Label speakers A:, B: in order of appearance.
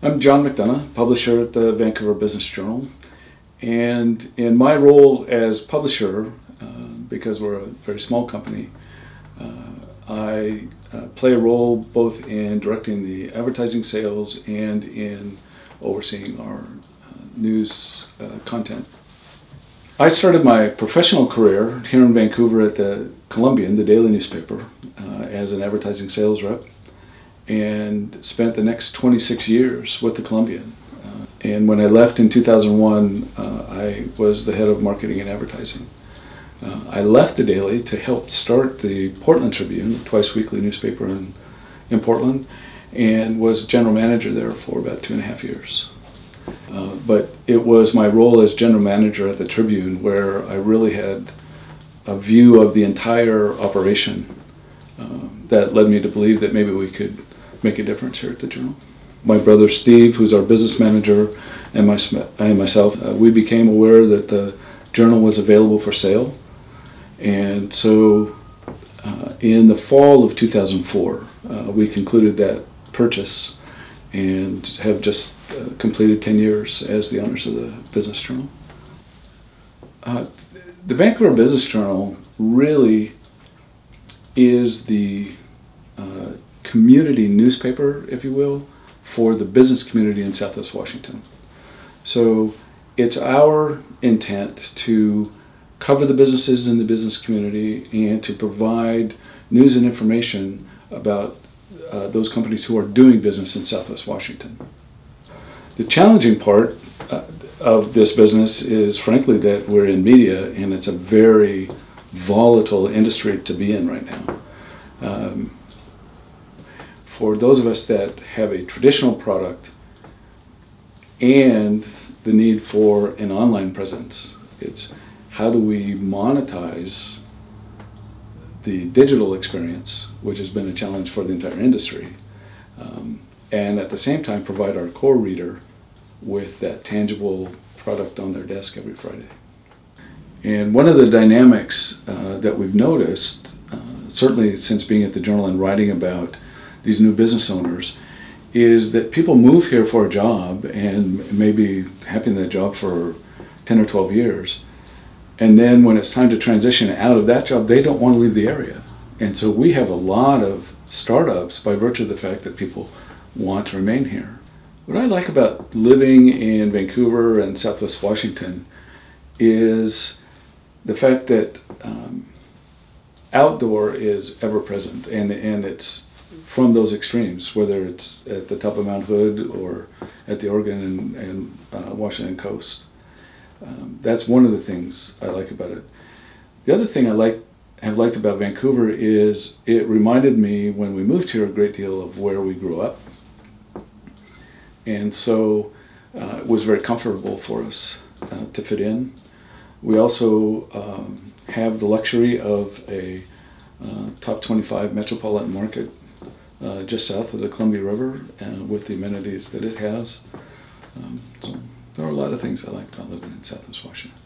A: I'm John McDonagh, publisher at the Vancouver Business Journal, and in my role as publisher, because we're a very small company, I play a role both in directing the advertising sales and in overseeing our news content. I started my professional career here in Vancouver at the Columbian, the daily newspaper, as an advertising sales rep, and spent the next 26 years with the Columbian. And when I left in 2001, I was the head of marketing and advertising. I left the Daily to help start the Portland Tribune, a twice-weekly newspaper in Portland, and was general manager there for about 2.5 years. But it was my role as general manager at the Tribune where I really had a view of the entire operation that led me to believe that maybe we could make a difference here at the Journal. My brother Steve, who's our business manager, and myself, we became aware that the Journal was available for sale. And so in the fall of 2004, we concluded that purchase and have just completed 10 years as the owners of the Business Journal. The Vancouver Business Journal really is the community newspaper, if you will, for the business community in Southwest Washington. So it's our intent to cover the businesses in the business community and to provide news and information about those companies who are doing business in Southwest Washington. The challenging part of this business is, frankly, that we're in media and it's a very volatile industry to be in right now. For those of us that have a traditional product and the need for an online presence, it's how do we monetize the digital experience, which has been a challenge for the entire industry, and at the same time provide our core reader with that tangible product on their desk every Friday. And one of the dynamics that we've noticed, certainly since being at the Journal and writing about these new business owners, is that people move here for a job and may be happy in that job for 10 or 12 years. And then when it's time to transition out of that job, they don't want to leave the area. And so we have a lot of startups by virtue of the fact that people want to remain here. What I like about living in Vancouver and Southwest Washington is the fact that outdoor is ever present, and it's from those extremes, whether it's at the top of Mount Hood or at the Oregon and Washington coast. That's one of the things I like about it. The other thing I have liked about Vancouver is it reminded me when we moved here a great deal of where we grew up. And so it was very comfortable for us to fit in. We also have the luxury of a top 25 metropolitan market just south of the Columbia River with the amenities that it has. So there are a lot of things I like about living in Southwest Washington.